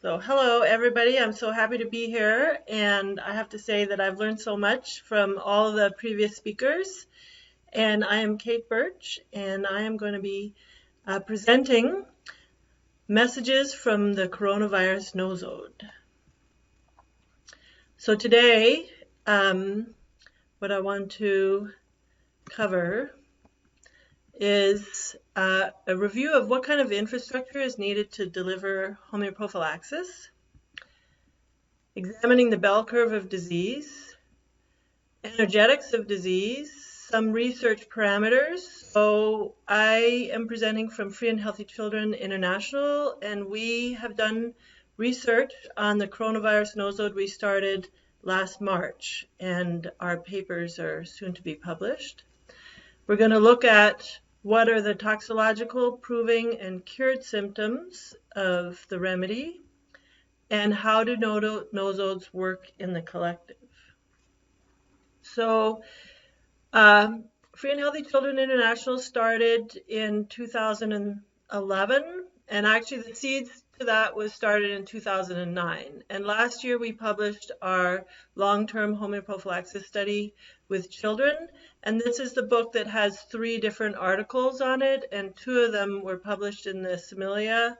So hello everybody, I'm so happy to be here, and I have to say that I've learned so much from all the previous speakers. And I am Kate Birch, and I am going to be presenting messages from the coronavirus nosode. So today, what I want to cover is a review of what kind of infrastructure is needed to deliver homeoprophylaxis, examining the bell curve of disease, energetics of disease, some research parameters. So I am presenting from Free and Healthy Children International, and we have done research on the coronavirus nosode we started last March, and our papers are soon to be published. We're going to look at what are the toxicological, proving, and cured symptoms of the remedy, and how do nosodes work in the collective. So Free and Healthy Children International started in 2011, and actually the seeds to that was started in 2009. And last year we published our long-term homeoprophylaxis study with children, and this is the book that has 3 different articles on it, and 2 of them were published in the Similia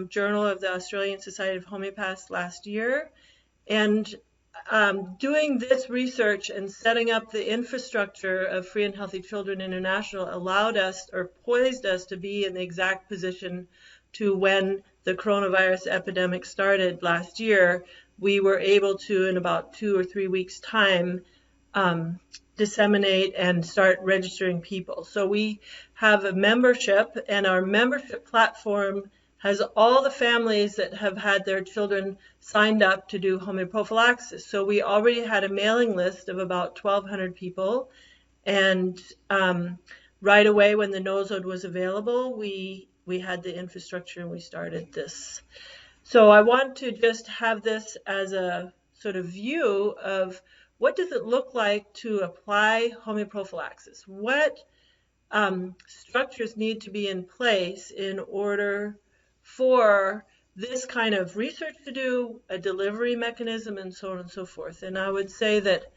Journal of the Australian Society of Homeopaths last year. And doing this research and setting up the infrastructure of Free and Healthy Children International allowed us, or poised us, to be in the exact position to when the coronavirus epidemic started last year. We were able to, in about 2 or 3 weeks' time, disseminate and start registering people. So we have a membership, and our membership platform has all the families that have had their children signed up to do homeoprophylaxis. So we already had a mailing list of about 1,200 people, and right away when the nosode was available, we had the infrastructure and we started this. So I want to just have this as a sort of view of what does it look like to apply homeoprophylaxis? What structures need to be in place in order for this kind of research to do, a delivery mechanism, and so on and so forth. And I would say that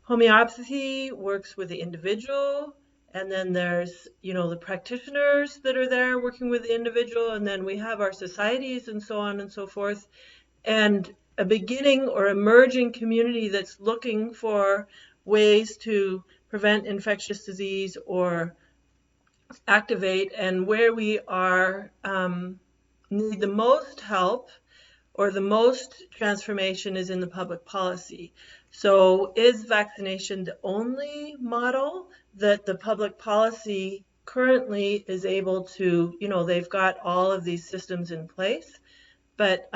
homeopathy works with the individual, and then there's, the practitioners that are there working with the individual, and then we have our societies and so on and so forth, and a beginning or emerging community that's looking for ways to prevent infectious disease or activate, and where we are need the most help or the most transformation is in the public policy. So is vaccination the only model that the public policy currently is able to, they've got all of these systems in place, but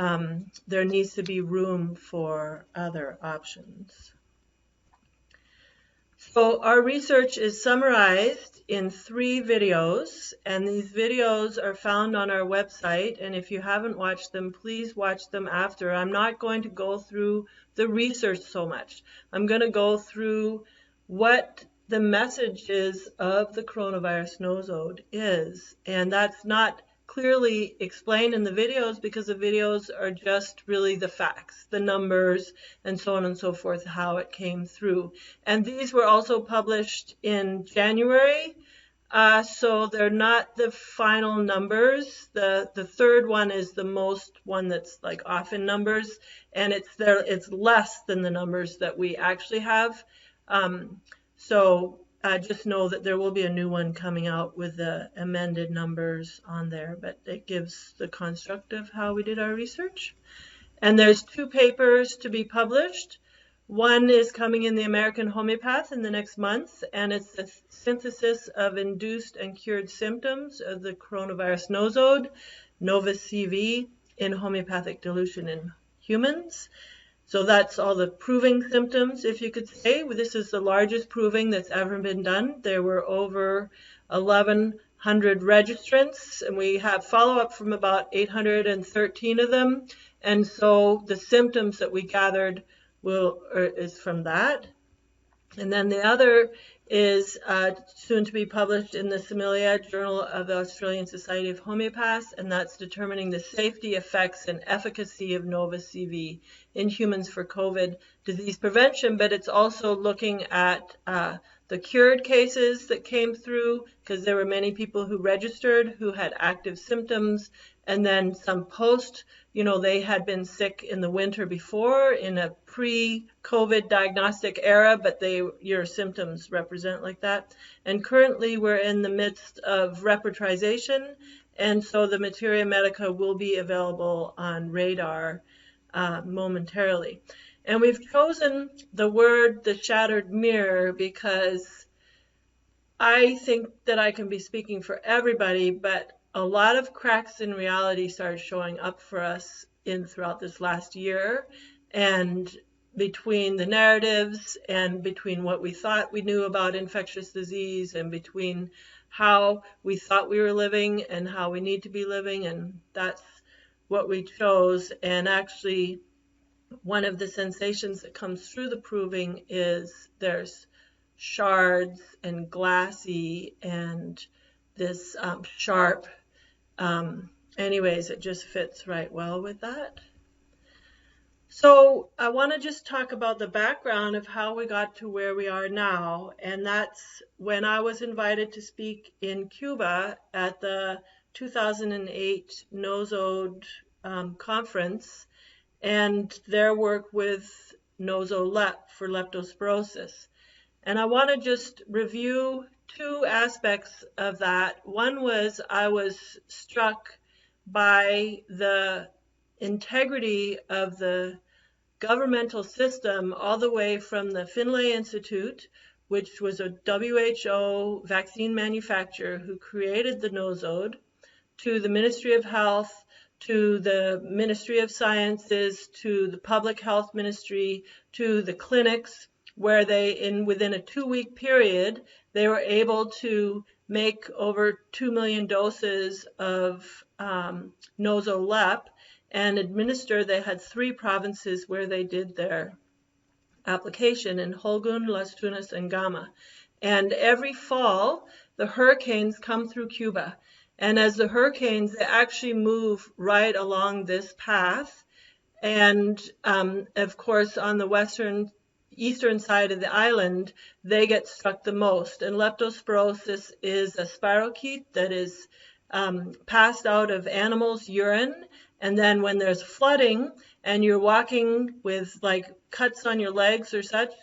there needs to be room for other options. So our research is summarized in 3 videos, and these videos are found on our website, and if you haven't watched them, please watch them after. I'm not going to go through the research so much. I'm going to go through what the message is of the coronavirus nosode is, and that's not clearly explained in the videos because the videos are just really the facts, the numbers, and so on and so forth, how it came through. And these were also published in January, so they're not the final numbers. The 3rd one is the most one that's like off in numbers, and it's less than the numbers that we actually have. Just know that there will be a new one coming out with the amended numbers on there, but it gives the construct of how we did our research. And there's 2 papers to be published. One is coming in the American Homeopath in the next month, and it's a synthesis of induced and cured symptoms of the coronavirus nosode, Novus-CV, in homeopathic dilution in humans. So that's all the proving symptoms, if you could say. This is the largest proving that's ever been done. There were over 1,100 registrants, and we have follow-up from about 813 of them. And so the symptoms that we gathered is from that. And then the other is soon to be published in the Similia Journal of the Australian Society of Homeopaths, and that's determining the safety, effects, and efficacy of Novus-CV in humans for COVID disease prevention. But it's also looking at the cured cases that came through, because there were many people who registered who had active symptoms, and then some post, they had been sick in the winter before in a pre-COVID diagnostic era, but your symptoms represent like that. And currently we're in the midst of repertorization, and so the Materia Medica will be available on radar momentarily. And we've chosen the word the shattered mirror because I think that I can be speaking for everybody, but a lot of cracks in reality started showing up for us throughout this last year, and between the narratives and between what we thought we knew about infectious disease and between how we thought we were living and how we need to be living, and that's what we chose. And actually, one of the sensations that comes through the proving is there's shards and glassy and this sharp. Anyways, it just fits right well with that. So I want to just talk about the background of how we got to where we are now, and that's when I was invited to speak in Cuba at the 2008 nosode conference, and their work with nosoLEP for leptospirosis. And I want to just review two aspects of that. One was I was struck by the integrity of the governmental system all the way from the Finlay Institute, which was a WHO vaccine manufacturer who created the nosode, to the Ministry of Health, to the Ministry of Sciences, to the Public Health Ministry, to the clinics, where within a 2-week period, they were able to make over 2 million doses of nosoLEP and administer. They had 3 provinces where they did their application, in Holguin, Las Tunas, and Gama. And every fall, the hurricanes come through Cuba. And as the hurricanes, they actually move right along this path. And of course, on the eastern side of the island, they get struck the most. And leptospirosis is a spirochete that is passed out of animals' urine. And then when there's flooding and you're walking with like cuts on your legs or such,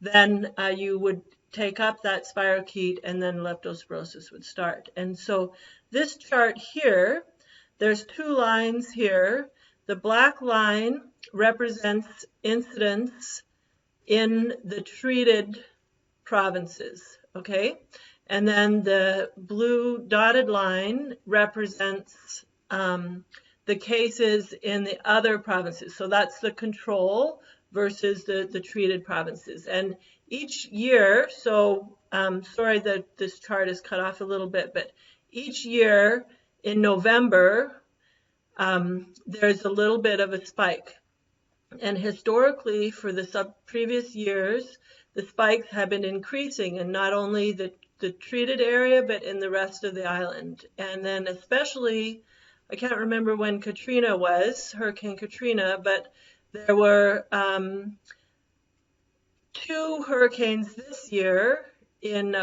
then you would take up that spirochete and then leptospirosis would start. And so this chart here, there's 2 lines here. The black line represents incidence in the treated provinces, okay? And then the blue dotted line represents the cases in the other provinces. So that's the control versus the treated provinces. And each year, so sorry that this chart is cut off a little bit, but each year in November, there's a little bit of a spike. And historically, for the previous years, the spikes have been increasing, and not only the treated area, but in the rest of the island. And then especially, I can't remember when Katrina was, Hurricane Katrina, but there were 2 hurricanes this year 2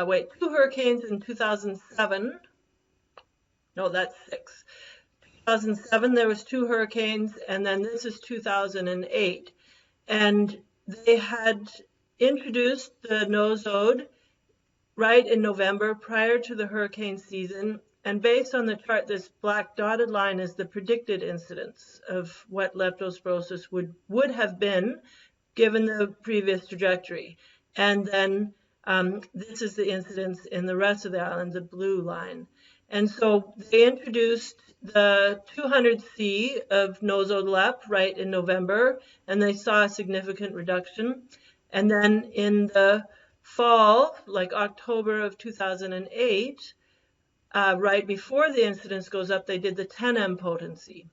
hurricanes in 2007. No, that's 6. 2007, there was 2 hurricanes, and then this is 2008. And they had introduced the nosode right in November prior to the hurricane season. And based on the chart, this black dotted line is the predicted incidence of what leptospirosis would have been given the previous trajectory. And then this is the incidence in the rest of the island, the blue line. And so they introduced the 200C of nosoLEP right in November, and they saw a significant reduction. And then in the fall, like October of 2008, right before the incidence goes up, they did the 10M potency.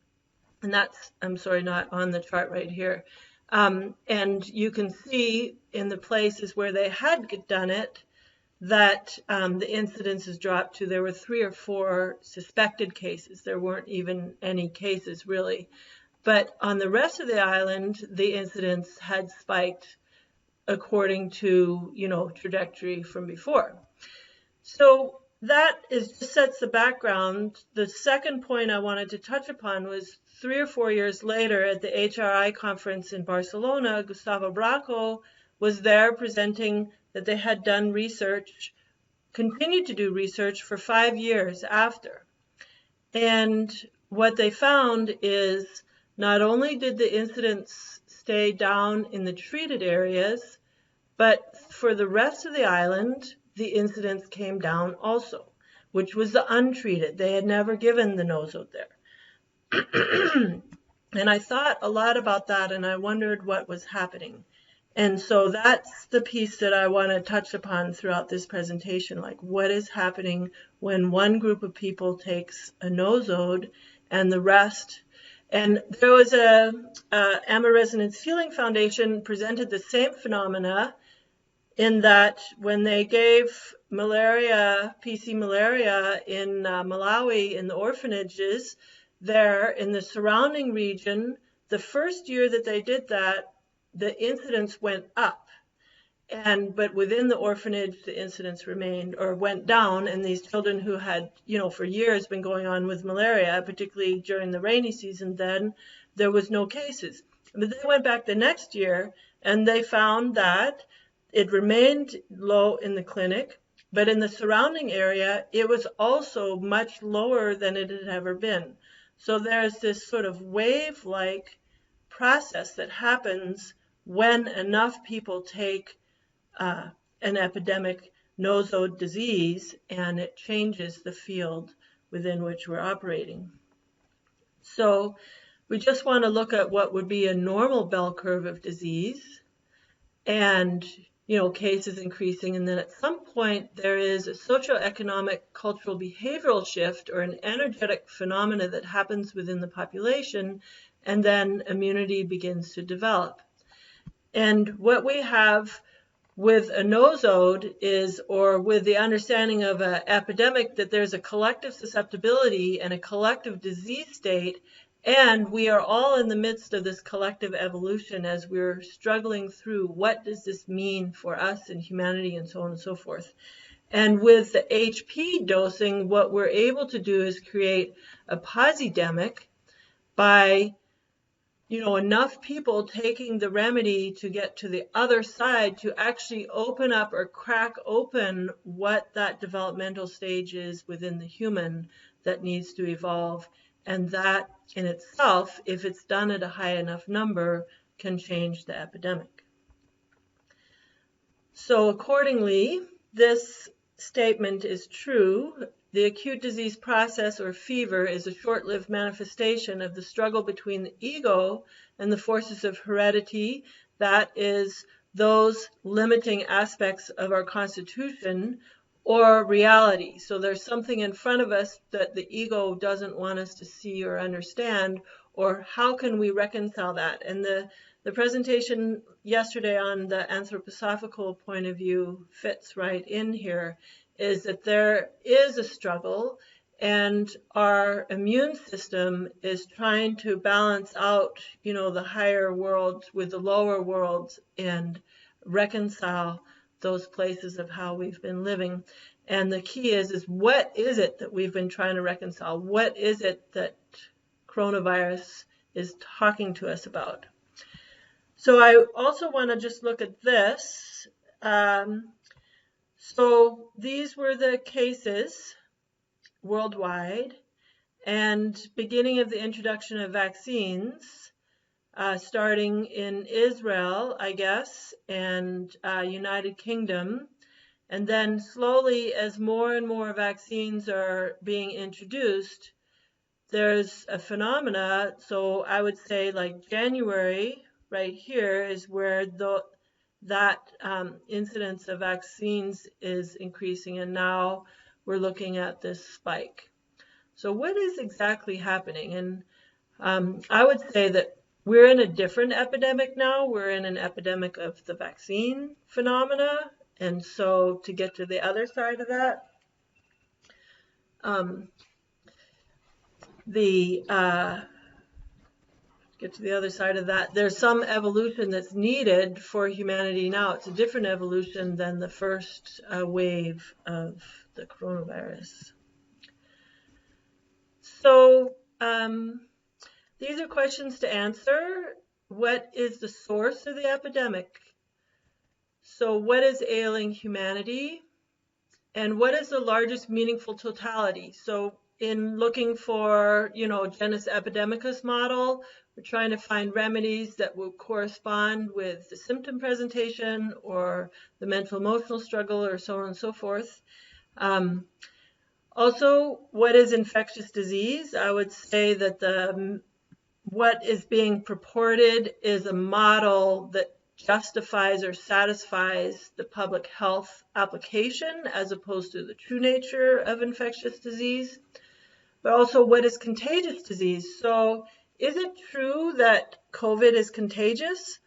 And that's, I'm sorry, not on the chart right here. And you can see in the places where they had done it, that the incidence has dropped to, there were 3 or 4 suspected cases. There weren't even any cases really. But on the rest of the island, the incidence had spiked according to, trajectory from before. So that just sets the background. The second point I wanted to touch upon was 3 or 4 years later at the HRI conference in Barcelona, Gustavo Bracco was there presenting that they had done research, continued to do research for 5 years after. And what they found is not only did the incidence stay down in the treated areas, but for the rest of the island, the incidence came down also, which was the untreated. They had never given the nosode there. And I thought a lot about that, and I wondered what was happening. And so that's the piece that I want to touch upon throughout this presentation, like what is happening when one group of people takes a nosode and the rest. And there was a AMA Resonance Healing Foundation presented the same phenomena in that when they gave malaria, PC malaria in Malawi in the orphanages there in the surrounding region, the first year that they did that, the incidence went up, but within the orphanage, the incidence remained or went down. And these children who had, for years been going on with malaria, particularly during the rainy season, then there was no cases. But they went back the next year and they found that it remained low in the clinic, but in the surrounding area, it was also much lower than it had ever been. So there's this sort of wave-like process that happens when enough people take an epidemic nosode disease, and it changes the field within which we're operating. So we just want to look at what would be a normal bell curve of disease, and cases increasing, and then at some point there is a socioeconomic, cultural, behavioral shift or an energetic phenomena that happens within the population, and then immunity begins to develop. And what we have with a nosode is, or with the understanding of an epidemic, that there's a collective susceptibility and a collective disease state, and we are all in the midst of this collective evolution as we're struggling through what does this mean for us and humanity and so on and so forth. And with the HP dosing, what we're able to do is create a posidemic by enough people taking the remedy to get to the other side to actually open up or crack open what that developmental stage is within the human that needs to evolve. And that in itself, if it's done at a high enough number, can change the epidemic. So accordingly, this statement is true. The acute disease process or fever is a short-lived manifestation of the struggle between the ego and the forces of heredity, that is, those limiting aspects of our constitution, or reality. So there's something in front of us that the ego doesn't want us to see or understand, or how can we reconcile that? And the presentation yesterday on the anthroposophical point of view fits right in here, is that there is a struggle, and our immune system is trying to balance out, the higher worlds with the lower worlds and reconcile those places of how we've been living. And the key is what is it that we've been trying to reconcile? What is it that coronavirus is talking to us about? So I also want to just look at this. So these were the cases worldwide, and beginning of the introduction of vaccines, starting in Israel, I guess, and United Kingdom. And then slowly, as more and more vaccines are being introduced, there's a phenomena. So I would say like January right here is where that incidence of vaccines is increasing, and now we're looking at this spike. So what is exactly happening? And I would say that we're in a different epidemic now. We're in an epidemic of the vaccine phenomena, And so to get to the other side of that, there's some evolution that's needed for humanity now. It's a different evolution than the first wave of the coronavirus. So these are questions to answer. What is the source of the epidemic? So what is ailing humanity? And what is the largest meaningful totality? So in looking for, genus epidemicus model, we're trying to find remedies that will correspond with the symptom presentation or the mental emotional struggle or so on and so forth. Also, what is infectious disease? I would say that what is being purported is a model that justifies or satisfies the public health application as opposed to the true nature of infectious disease. But also, what is contagious disease? So is it true that COVID is contagious?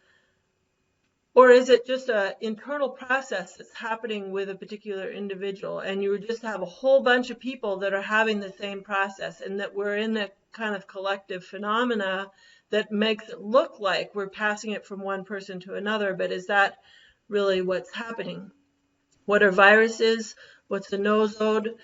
Or is it just an internal process that's happening with a particular individual, and you just have a whole bunch of people that are having the same process, and that we're in a kind of collective phenomena that makes it look like we're passing it from one person to another, but is that really what's happening? What are viruses? What's a nosode?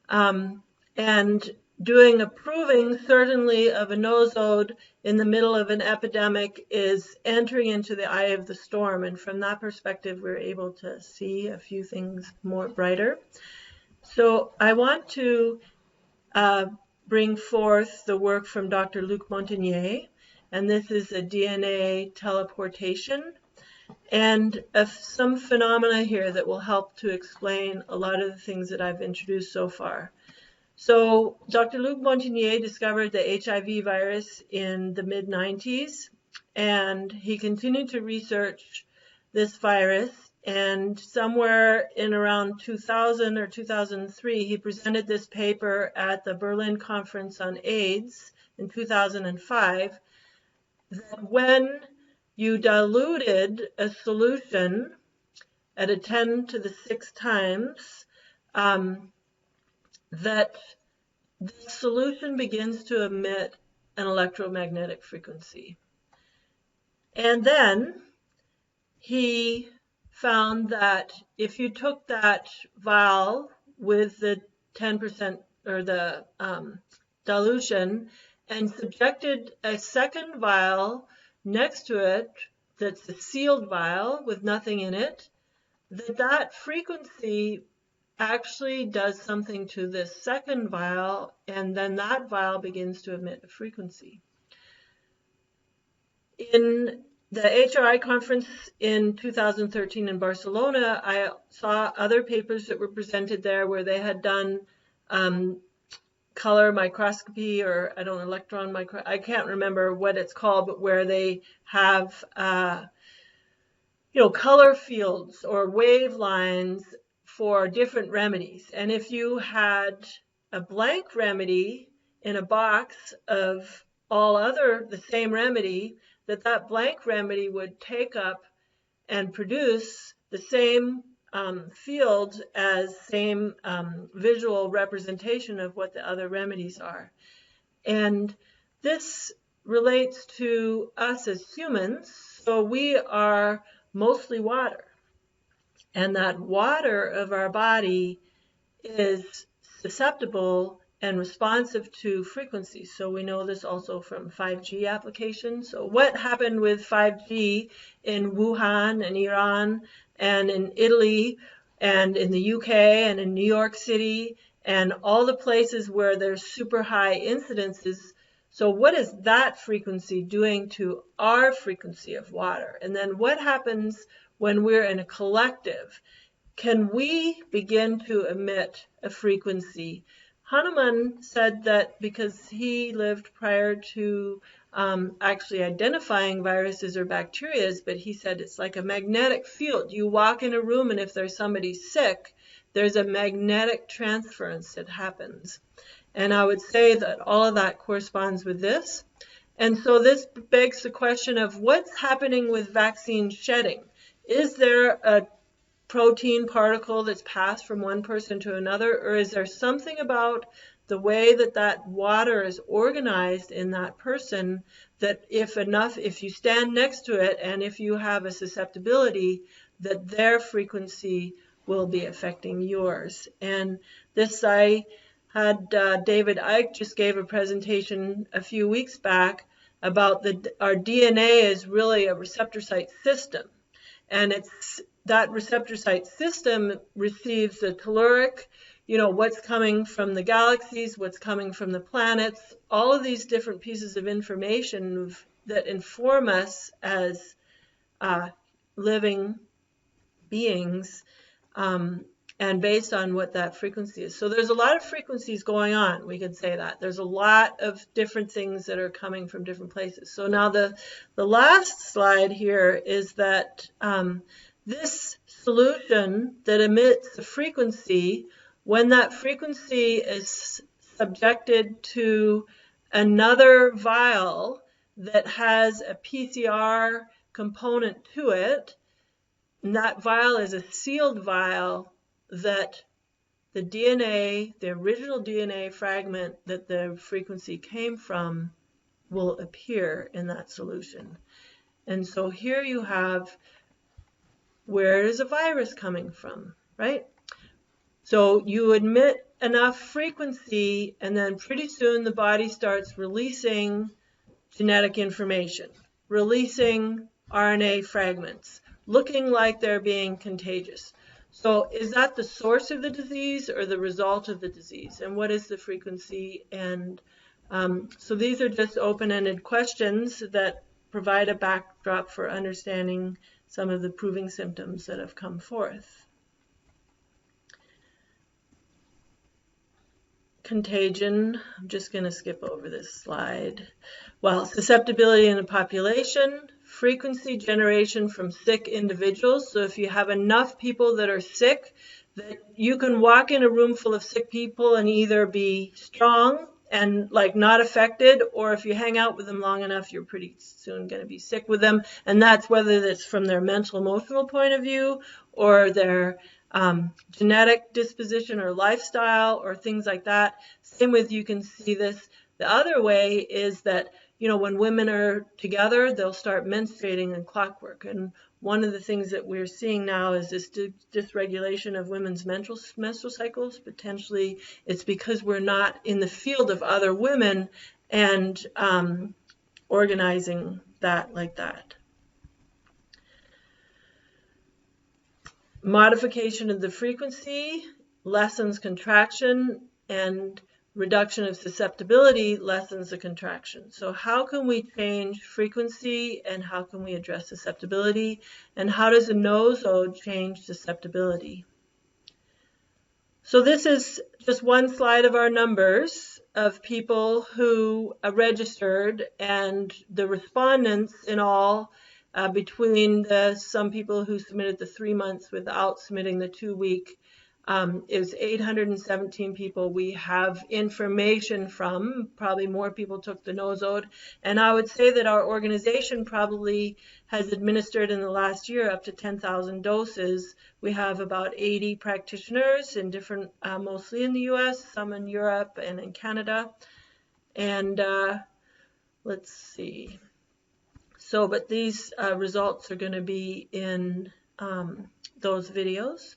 And doing a proving certainly of a nosode in the middle of an epidemic is entering into the eye of the storm. And from that perspective, we're able to see a few things more brighter. So I want to bring forth the work from Dr. Luc Montagnier, and this is a DNA teleportation, and some phenomena here that will help to explain a lot of the things that I've introduced so far. So Dr. Luc Montagnier discovered the HIV virus in the mid-90s, and he continued to research this virus, and somewhere in around 2000 or 2003, he presented this paper at the Berlin Conference on AIDS in 2005, that when you diluted a solution at a 10 to the 6 times, that the solution begins to emit an electromagnetic frequency. And then he found that if you took that vial with the 10% or the dilution and subjected a second vial next to it that's a sealed vial with nothing in it, that frequency actually does something to this second vial, and then that vial begins to emit a frequency. In the HRI conference in 2013 in Barcelona, I saw other papers that were presented there where they had done color microscopy, or I don't know, electron micro, I can't remember what it's called, but where they have color fields or wave lines for different remedies. And if you had a blank remedy in a box of all other the same remedy, that blank remedy would take up and produce the same field as same visual representation of what the other remedies are. And this relates to us as humans. So we are mostly water. And that water of our body is susceptible and responsive to frequencies. So we know this also from 5G applications. So what happened with 5G in Wuhan and Iran and in Italy and in the UK and in New York City and all the places where there's super high incidences? So what is that frequency doing to our frequency of water? And then what happens when we're in a collective? Can we begin to emit a frequency? Hahnemann said that because he lived prior to actually identifying viruses or bacteria, but he said it's like a magnetic field. You walk in a room, and if there's somebody sick, there's a magnetic transference that happens. And I would say that all of that corresponds with this. And so this begs the question of what's happening with vaccine shedding. Is there a protein particle that's passed from one person to another, or is there something about the way that that water is organized in that person that if you stand next to it and if you have a susceptibility, that their frequency will be affecting yours? And this, I had David Icke just gave a presentation a few weeks back about our DNA is really a receptor site system. And it's that receptor site system receives the telluric, what's coming from the galaxies, what's coming from the planets, all of these different pieces of information that inform us as living beings, and based on what that frequency is. So there's a lot of frequencies going on, we could say that. There's a lot of different things that are coming from different places. So now the last slide here is that this solution that emits a frequency, when that frequency is subjected to another vial that has a PCR component to it, and that vial is a sealed vial, that the DNA, the original DNA fragment that the frequency came from, will appear in that solution. And so here you have, where is a virus coming from, right? So you emit enough frequency, and then pretty soon the body starts releasing genetic information, releasing RNA fragments, looking like they're being contagious. So is that the source of the disease or the result of the disease? And what is the frequency? And so these are just open-ended questions that provide a backdrop for understanding some of the proving symptoms that have come forth. Contagion, I'm just going to skip over this slide. Well, susceptibility in the population, frequency generation from sick individuals. So if you have enough people that are sick, that you can walk in a room full of sick people and either be strong and like not affected, or if you hang out with them long enough, you're pretty soon going to be sick with them. And that's whether that's from their mental emotional point of view or their genetic disposition or lifestyle or things like that. Same with, you can see this the other way is that, when women are together, they'll start menstruating in clockwork. And one of the things that we're seeing now is this dysregulation of women's menstrual cycles. Potentially it's because we're not in the field of other women and organizing that like that. Modification of the frequency lessens contraction, and reduction of susceptibility lessens the contraction. So how can we change frequency, and how can we address susceptibility, and how does a nosode change susceptibility? So this is just one slide of our numbers of people who registered, and the respondents in all, between some people who submitted the 3 months without submitting the 2-week, is 817 people we have information from. Probably more people took the nosode. And I would say that our organization probably has administered in the last year up to 10,000 doses. We have about 80 practitioners in different, mostly in the US, some in Europe and in Canada. And let's see. So, but these results are going to be in those videos.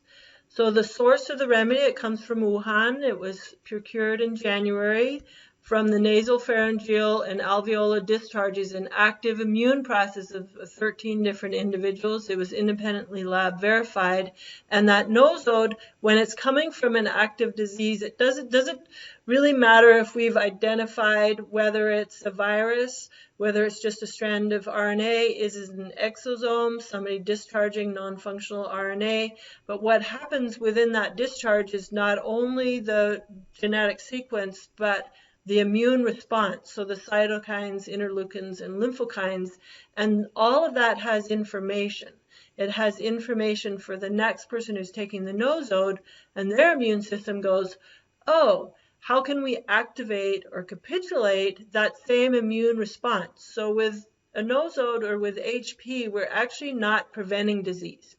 So the source of the remedy, it comes from Wuhan. It was procured in January from the nasopharyngeal and alveolar discharges in active immune process of 13 different individuals. It was independently lab verified. And that nosode, when it's coming from an active disease, it doesn't really matter if we've identified whether it's a virus, whether it's just a strand of RNA, is it an exosome, somebody discharging non-functional RNA. But what happens within that discharge is not only the genetic sequence, but the immune response, so the cytokines, interleukins, and lymphokines, and all of that has information. It has information for the next person who's taking the nosode, and their immune system goes, oh, how can we activate or capitulate that same immune response? So with a nosode or with HP, we're actually not preventing disease.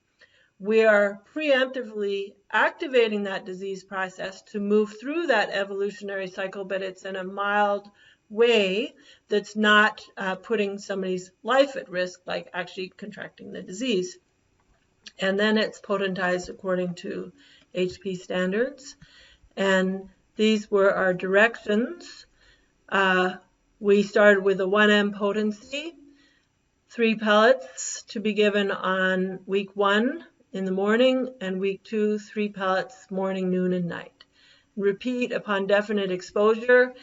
we are preemptively activating that disease process to move through that evolutionary cycle, but it's in a mild way that's not putting somebody's life at risk, like actually contracting the disease. And then it's potentized according to HP standards. And these were our directions. We started with a 1M potency, 3 pellets to be given on week 1 in the morning, and week 2, 3 pellets morning, noon, and night. Repeat upon definite exposure.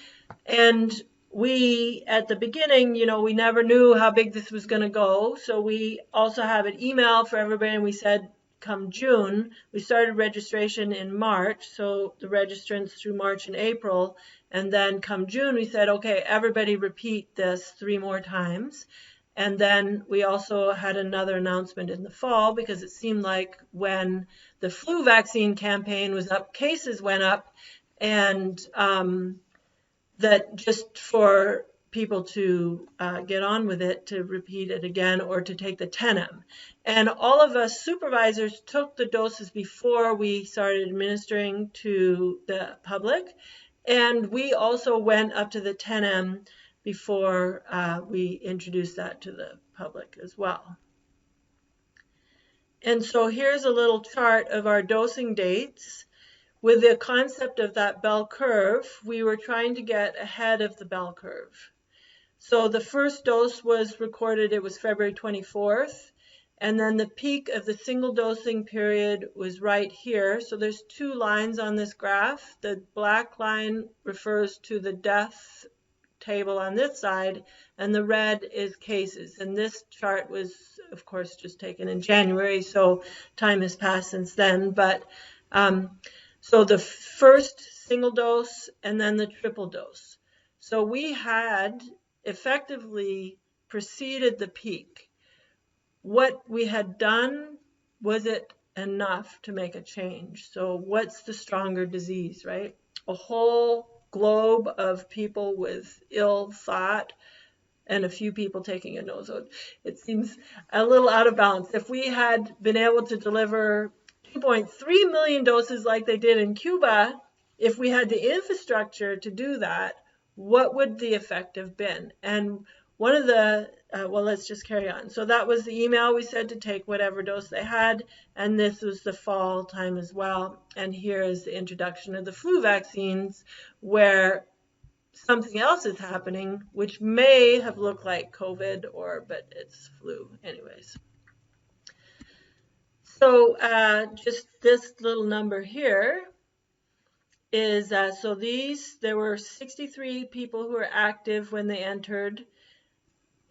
And we, at the beginning, we never knew how big this was going to go. So we also have an email for everybody, and we said, come June, we started registration in March, so the registrants through March and April, and then come June, we said, okay, everybody repeat this 3 more times. And then we also had another announcement in the fall, because it seemed like when the flu vaccine campaign was up, cases went up, and that just for people to get on with it, to repeat it again, or to take the 10M. And all of us supervisors took the doses before we started administering to the public. And we also went up to the 10M before we introduced that to the public as well. And so here's a little chart of our dosing dates. With the concept of that bell curve, we were trying to get ahead of the bell curve. So the first dose was recorded, it was February 24th, and then the peak of the single dosing period was right here. So there's 2 lines on this graph. The black line refers to the death table on this side, and the red is cases. And this chart was, of course, just taken in January, so time has passed since then. But so the first single dose and then the triple dose. So we had effectively preceded the peak. What we had done, was it enough to make a change? So what's the stronger disease, right? A whole globe of people with ill thought and a few people taking a nosode. It seems a little out of balance. If we had been able to deliver 2.3 million doses like they did in Cuba, if we had the infrastructure to do that, what would the effect have been? And one of the, well, let's just carry on. So that was the email. We said to take whatever dose they had, and this was the fall time as well. And here is the introduction of the flu vaccines, where something else is happening, which may have looked like COVID, but it's flu anyways. So just this little number here is, so there were 63 people who were active when they entered.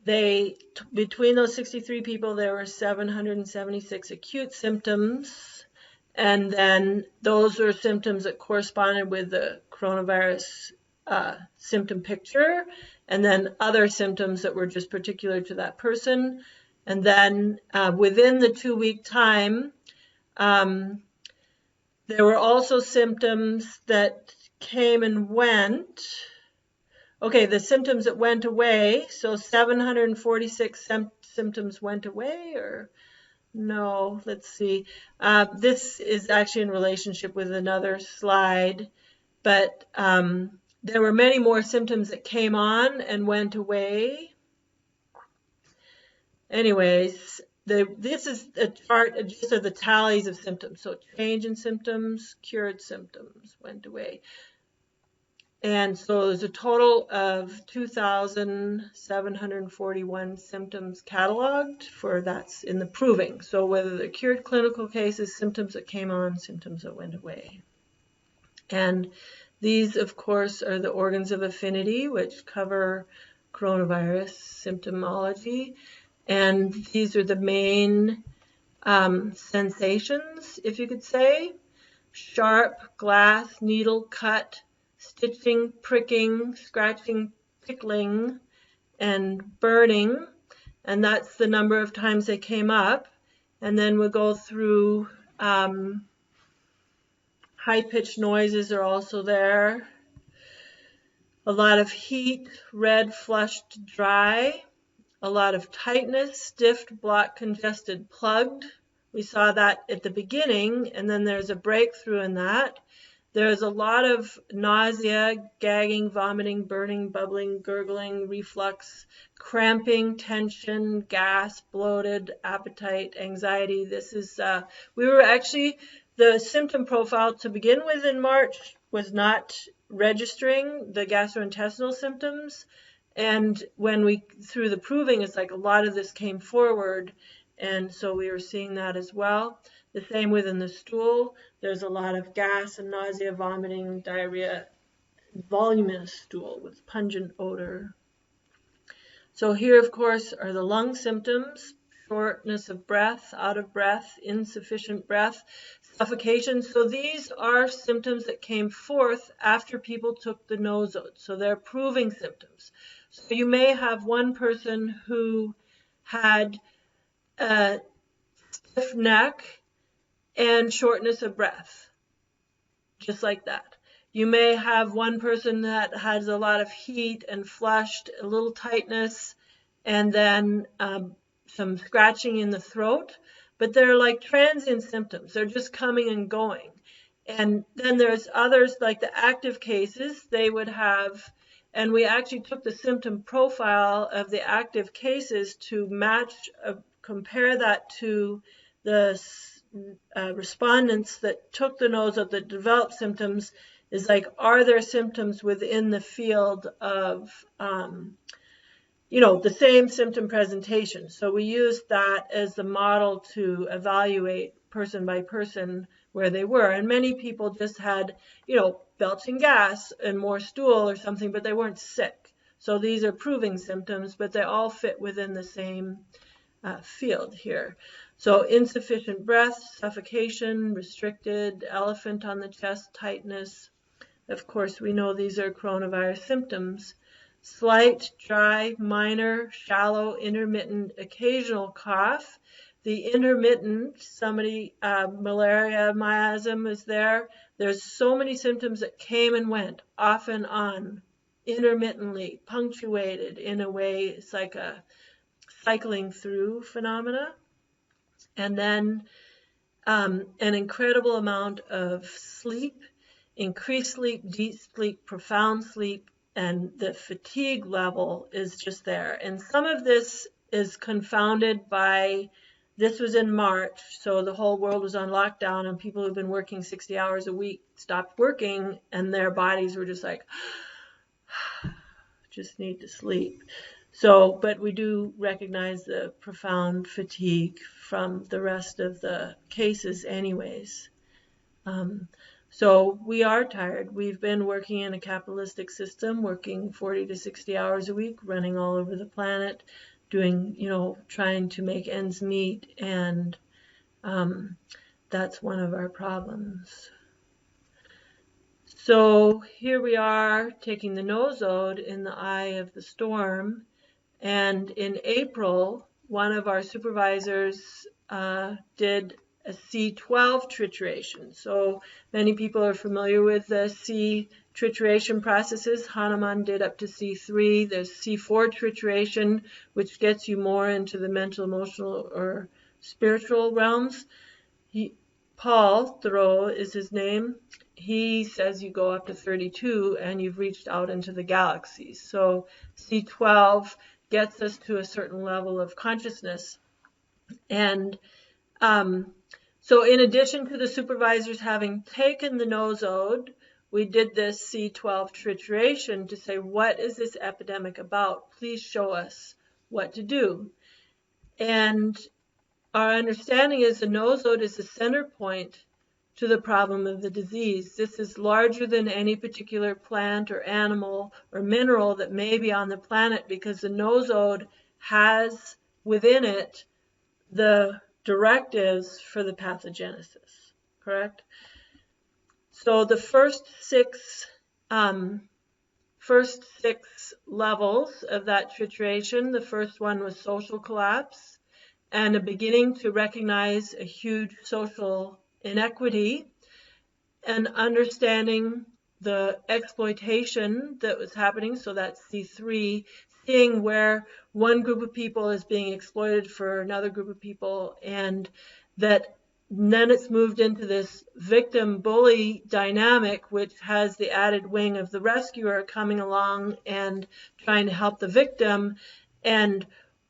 Between those 63 people, there were 776 acute symptoms, and then those were symptoms that corresponded with the coronavirus symptom picture, and then other symptoms that were just particular to that person. And then within the 2-week time, there were also symptoms that came and went. Okay, the symptoms that went away, so 746 symptoms went away, or no, let's see. This is actually in relationship with another slide, but there were many more symptoms that came on and went away. Anyways, this is a chart just of the tallies of symptoms. So change in symptoms, cured symptoms, went away. And so there's a total of 2,741 symptoms cataloged for that's in the proving. So whether they're cured clinical cases, symptoms that came on, symptoms that went away. And these, of course, are the organs of affinity, which cover coronavirus symptomology. And these are the main sensations, if you could say: sharp, glass, needle, cut, stitching, pricking, scratching, tickling, and burning. And that's the number of times they came up. And then we'll go through high-pitched noises are also there. A lot of heat, red, flushed, dry. A lot of tightness, stiff, blocked, congested, plugged, We saw that at the beginning, and then there's a breakthrough in that. There's a lot of nausea, gagging, vomiting, burning, bubbling, gurgling, reflux, cramping, tension, gas, bloated, appetite, anxiety. This is, we were actually, the symptom profile to begin with in March was not registering the gastrointestinal symptoms. And when we, through the proving, it's like a lot of this came forward. And so we were seeing that as well. The same within the stool. There's a lot of gas and nausea, vomiting, diarrhea, voluminous stool with pungent odor. So here, of course, are the lung symptoms: shortness of breath, out of breath, insufficient breath, suffocation. So these are symptoms that came forth after people took the nosode. So they're proving symptoms. So you may have one person who had a stiff neck and shortness of breath, just like that. You may have one person that has a lot of heat and flushed, a little tightness, and then some scratching in the throat, but they're like transient symptoms. They're just coming and going. And then there's others, like the active cases, they would have, and we actually took the symptom profile of the active cases to match, compare that to the respondents that took the nosode that developed symptoms. Is like, are there symptoms within the field of, the same symptom presentation? So we used that as the model to evaluate person by person where they were. And many people just had, belching gas and more stool or something, but they weren't sick. So these are proving symptoms, but they all fit within the same field here. So insufficient breath, suffocation, restricted, elephant on the chest, tightness. Of course, we know these are coronavirus symptoms. Slight, dry, minor, shallow, intermittent, occasional cough. The intermittent, malaria, miasm is there. There's so many symptoms that came and went, off and on, intermittently, punctuated in a way. It's like a cycling through phenomena. And then an incredible amount of sleep, increased sleep, deep sleep, profound sleep, and the fatigue level is just there. And some of this is confounded by, this was in March, so the whole world was on lockdown, and people who've been working 60 hours a week stopped working, and their bodies were just like, just need to sleep. So, but we do recognize the profound fatigue from the rest of the cases anyways. So we are tired. We've been working in a capitalistic system, working 40 to 60 hours a week, running all over the planet, doing, trying to make ends meet, and that's one of our problems. So here we are taking the nosode in the eye of the storm. And in April, one of our supervisors did a C12 trituration. So many people are familiar with the C trituration processes. Hahnemann did up to C3. There's C4 trituration, which gets you more into the mental, emotional, or spiritual realms. Paul Thoreau is his name. He says you go up to 32 and you've reached out into the galaxies. So C12 gets us to a certain level of consciousness. And so in addition to the supervisors having taken the nosode, we did this C12 trituration to say, what is this epidemic about? Please show us what to do. And our understanding is the nosode is the center point to the problem of the disease. This is larger than any particular plant or animal or mineral that may be on the planet, because the nosode has within it the directives for the pathogenesis, correct? So the first six levels of that trituration, the first one was social collapse and a beginning to recognize a huge social inequity and understanding the exploitation that was happening. So that's C3, seeing where one group of people is being exploited for another group of people, and that then it's moved into this victim-bully dynamic, which has the added wing of the rescuer coming along and trying to help the victim. And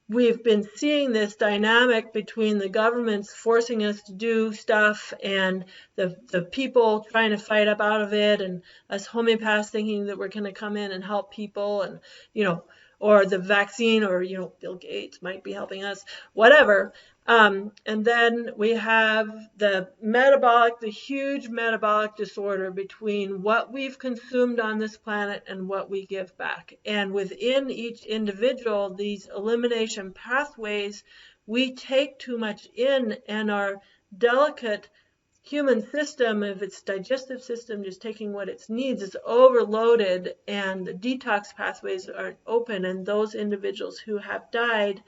we've been seeing this dynamic between the governments forcing us to do stuff and the people trying to fight up out of it, and us homeopaths thinking that we're going to come in and help people, and, or the vaccine, or, Bill Gates might be helping us, whatever. And then we have the huge metabolic disorder between what we've consumed on this planet and what we give back. And within each individual, these elimination pathways, we take too much in, and our delicate human system, if its digestive system just taking what it needs, is overloaded, and the detox pathways aren't open, and those individuals who have died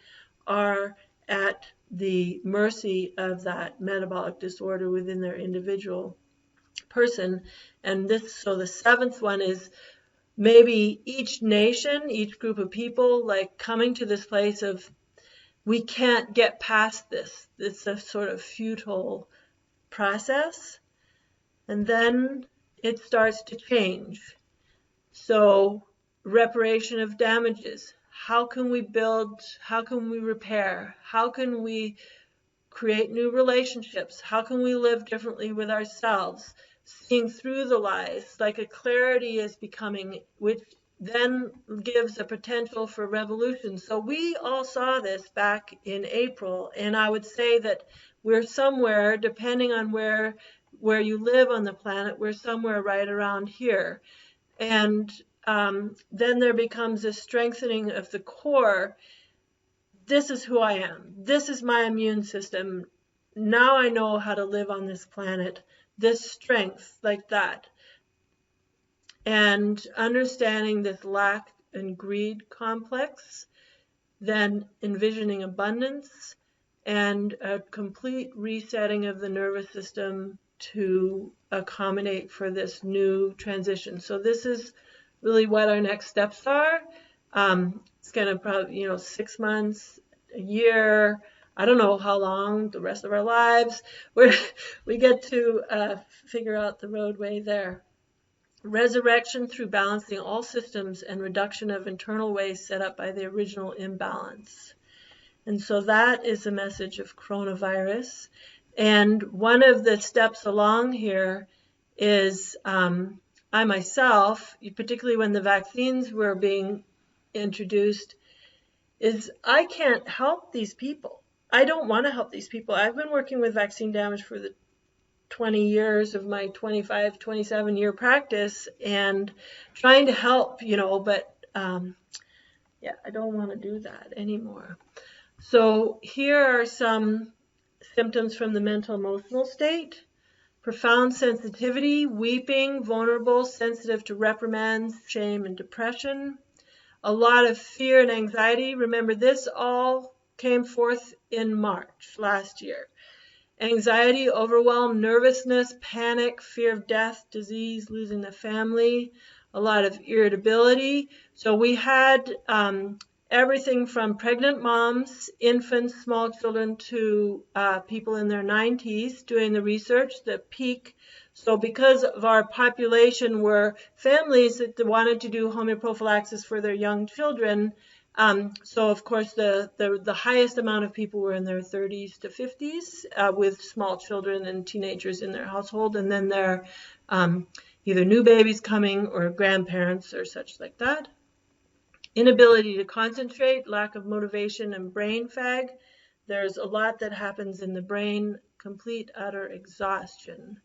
are at the mercy of that metabolic disorder within their individual person. And so the seventh one is maybe each nation, each group of people, like coming to this place of, we can't get past this. It's a sort of futile process. And then it starts to change. So reparation of damages. How can we build? How can we repair? How can we create new relationships? How can we live differently with ourselves? Seeing through the lies, like a clarity is becoming, which then gives a potential for revolution. So we all saw this back in April, and I would say that we're somewhere, depending on where you live on the planet, we're somewhere right around here. And then there becomes a strengthening of the core. This is who I am. This is my immune system. Now I know how to live on this planet. This strength, like that. And understanding this lack and greed complex, then envisioning abundance, and a complete resetting of the nervous system to accommodate for this new transition. So this is really what our next steps are. It's going to probably, 6 months, a year, I don't know how long, the rest of our lives, we get to figure out the roadway there. Resurrection through balancing all systems and reduction of internal waste set up by the original imbalance. And so that is the message of coronavirus. And one of the steps along here is I myself, particularly when the vaccines were being introduced, is I can't help these people. I don't want to help these people. I've been working with vaccine damage for the 20 years of my 25, 27-year practice and trying to help, but yeah, I don't want to do that anymore. So here are some symptoms from the mental emotional state. Profound sensitivity, weeping, vulnerable, sensitive to reprimands, shame, and depression. A lot of fear and anxiety. Remember, this all came forth in March last year. Anxiety, overwhelm, nervousness, panic, fear of death, disease, losing the family. A lot of irritability. So we had everything from pregnant moms, infants, small children, to people in their 90s doing the research, the peak. So because of our population were families that wanted to do homeoprophylaxis for their young children, so of course the highest amount of people were in their 30s to 50s with small children and teenagers in their household, and then they're either new babies coming or grandparents or such like that. Inability to concentrate, lack of motivation, and brain fag. There's a lot that happens in the brain, complete utter exhaustion.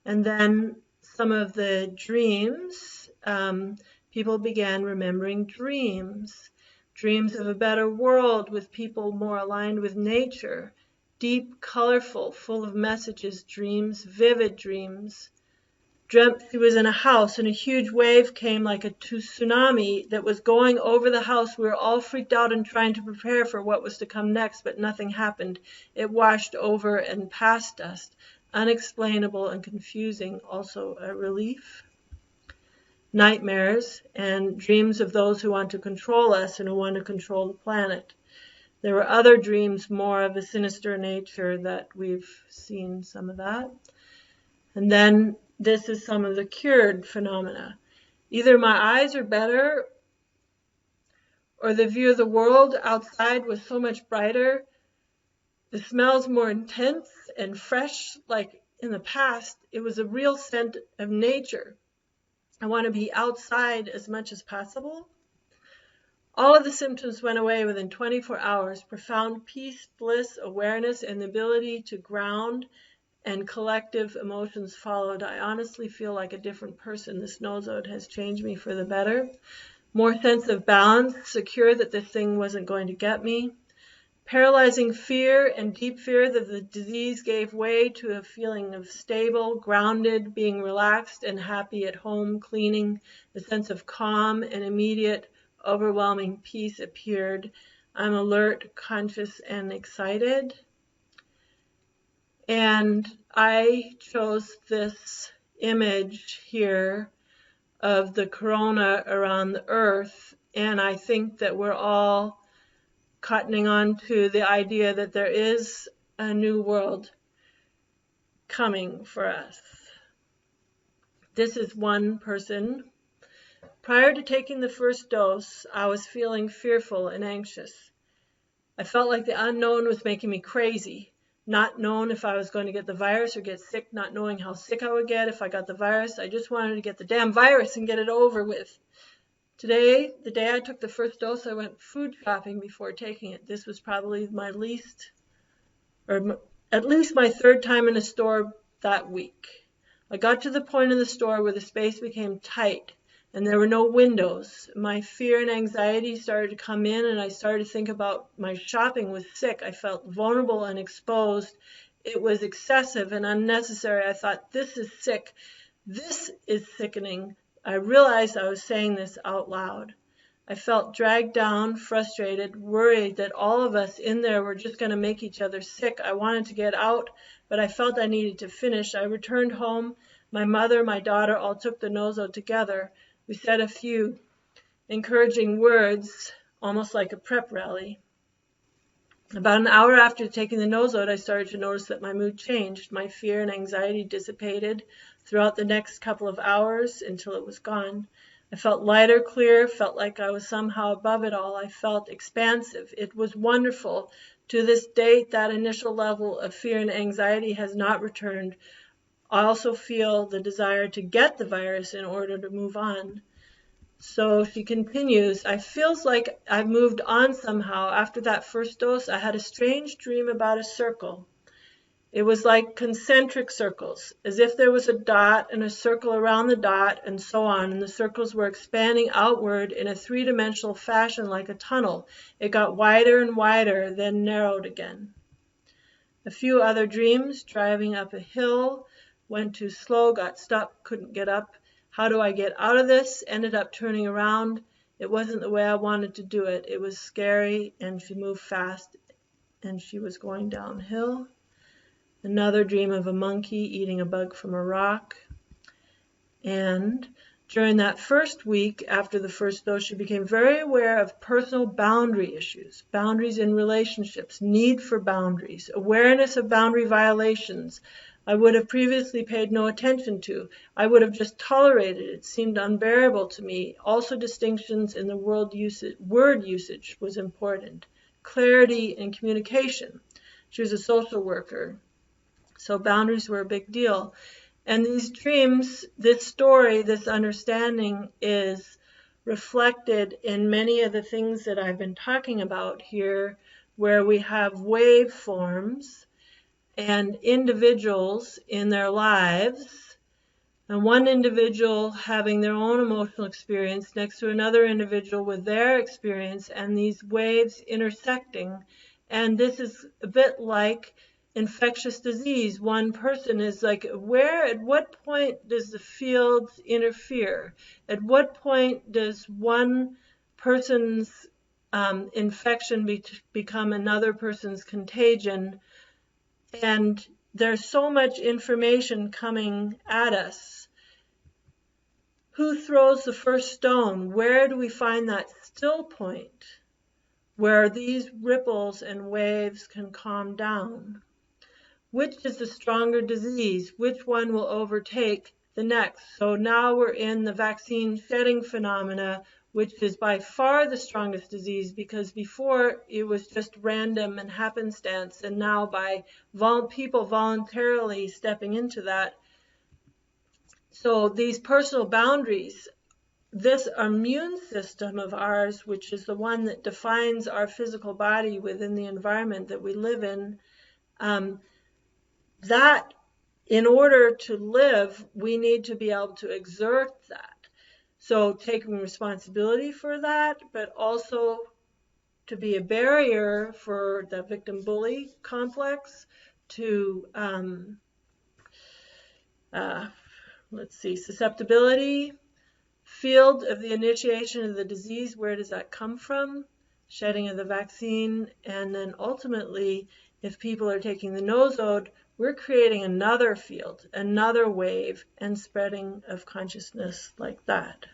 And then some of the dreams, people began remembering dreams. Dreams of a better world with people more aligned with nature. Deep, colorful, full of messages dreams, vivid dreams. Dreamt she was in a house and a huge wave came like a tsunami that was going over the house. We were all freaked out and trying to prepare for what was to come next, but nothing happened. It washed over and past us. Unexplainable and confusing, also a relief. Nightmares and dreams of those who want to control us and who want to control the planet. There were other dreams more of a sinister nature that we've seen some of that. And then this is some of the cured phenomena. Either my eyes are better, or the view of the world outside was so much brighter. The smell's more intense and fresh, like in the past. It was a real scent of nature. I want to be outside as much as possible. All of the symptoms went away within 24 hours. Profound peace, bliss, awareness, and the ability to ground and collective emotions followed. I honestly feel like a different person. This nosode has changed me for the better. More sense of balance, secure that this thing wasn't going to get me. Paralyzing fear and deep fear that the disease gave way to a feeling of stable, grounded, being relaxed and happy at home, cleaning. The sense of calm and immediate, overwhelming peace appeared. I'm alert, conscious, and excited. And I chose this image here of the corona around the earth, and I think that we're all cottoning on to the idea that there is a new world coming for us. This is one person. Prior to taking the first dose, I was feeling fearful and anxious. I felt like the unknown was making me crazy. Not knowing if I was going to get the virus or get sick, not knowing how sick I would get if I got the virus. I just wanted to get the damn virus and get it over with. Today, the day I took the first dose, I went food shopping before taking it. This was probably my least, or at least my third time in a store that week. I got to the point in the store where the space became tight and there were no windows. My fear and anxiety started to come in, and I started to think about my shopping was sick. I felt vulnerable and exposed. It was excessive and unnecessary. I thought, this is sick. This is sickening. I realized I was saying this out loud. I felt dragged down, frustrated, worried that all of us in there were just going to make each other sick. I wanted to get out, but I felt I needed to finish. I returned home. My mother, my daughter all took the nosode together. We said a few encouraging words, almost like a prep rally. About an hour after taking the nosode, I started to notice that my mood changed. My fear and anxiety dissipated throughout the next couple of hours until it was gone. I felt lighter, clear, felt like I was somehow above it all. I felt expansive. It was wonderful. To this date, that initial level of fear and anxiety has not returned. I also feel the desire to get the virus in order to move on. So she continues, I feels like I've moved on somehow. After that first dose, I had a strange dream about a circle. It was like concentric circles, as if there was a dot and a circle around the dot and so on, and the circles were expanding outward in a three-dimensional fashion like a tunnel. It got wider and wider, then narrowed again. A few other dreams, driving up a hill, went too slow, got stuck, couldn't get up. How do I get out of this? Ended up turning around. It wasn't the way I wanted to do it. It was scary, and she moved fast, and she was going downhill. Another dream of a monkey eating a bug from a rock. And during that first week after the first dose, she became very aware of personal boundary issues, boundaries in relationships, need for boundaries, awareness of boundary violations. I would have previously paid no attention to. I would have just tolerated it. It seemed unbearable to me. Also, distinctions in the word usage was important. Clarity and communication. She was a social worker, so boundaries were a big deal. And these dreams, this story, this understanding is reflected in many of the things that I've been talking about here, where we have waveforms and individuals in their lives, and one individual having their own emotional experience next to another individual with their experience, and these waves intersecting. And this is a bit like infectious disease. One person is like, at what point does the field interfere? At what point does one person's infection become another person's contagion? And there's so much information coming at us. Who throws the first stone? Where do we find that still point? where these ripples and waves can calm down. Which is the stronger disease? Which one will overtake the next? So now we're in the vaccine shedding phenomena, which is by far the strongest disease, because before it was just random and happenstance, and now by people voluntarily stepping into that. So these personal boundaries, this immune system of ours, which is the one that defines our physical body within the environment that we live in, that in order to live, we need to be able to exert that. So taking responsibility for that, but also to be a barrier for the victim bully complex, to susceptibility, field of the initiation of the disease, where does that come from? Shedding of the vaccine, and then ultimately, if people are taking the nosode, we're creating another field, another wave, and spreading of consciousness like that.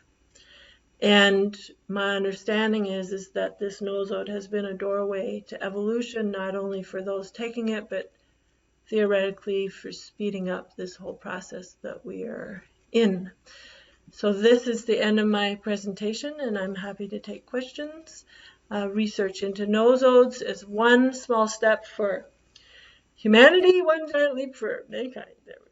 And my understanding is that this nosode has been a doorway to evolution, not only for those taking it, but theoretically for speeding up this whole process that we are in. So this is the end of my presentation, and I'm happy to take questions. Research into nosodes is one small step for humanity, one giant leap for mankind. There we go.